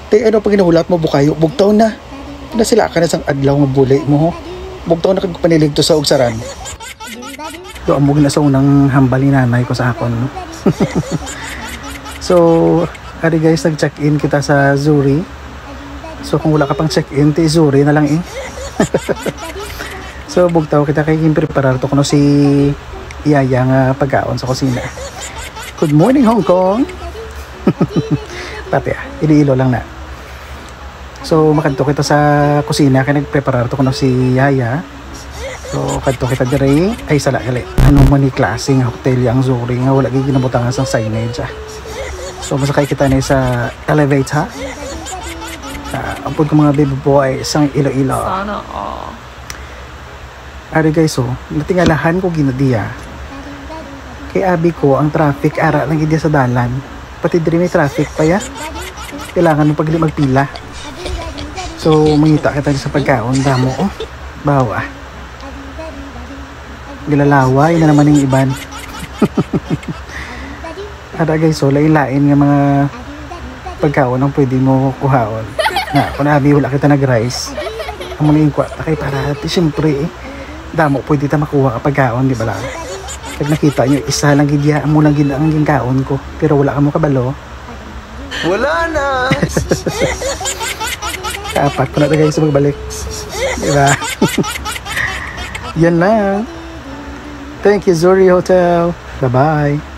Tay ano pag ginahulat mo bukayo, bugtaw na. Na sila ka na sang adlaw nga bulay mo ho. Bugtaw na kag paniligto sa ugsaran. Do amo na sa unang hambal ni nanay ko sa akon. So, ari guys, nag-check-in kita sa Zuri. So kung wala ka pang check-in, ti Zuri na lang eh. So bugtaw kita kay preparar to kuno si Yaya nga pagkaon sa kusina. Good morning Hong Kong. Pati ilo lang na. So makadto kita sa kusina kay nagpreparar to kuno si Yaya. So kadto kita dire ay sala gali. Ano man ni klaseng hotel yang Zuri nga wala gyud ginabutangan sang signage. So masakay kita na sa elevator. Ampun ko mga baby boy sang ilo-ilo. Sana Ari guys, so natingalahan ko ginadiya. Kay abi ko ang traffic ara lang gid sa dalan. Pati diri may traffic pa ya. Kailangan mo pag magpila. So mangita kita sa pagkaon damo oh. Bawa. Gilalaway na naman yung iban. Ara guys, so lain-lain nga mga pagkaon ang pwede mo kuhaon. Na, kung nabi wala kita nag-rice, amo na yung kwata kay para siyempre damo pwede ta makuha kapag kaon, di ba lang? Pag nakita nyo, isa lang gidya, amo lang gid ang kaon ko, pero wala ka mo kabalo. Wala na! Kaapat ko na ito guys magbalik. Di ba? Yan lang. Thank you Zuri Hotel. Bye-bye.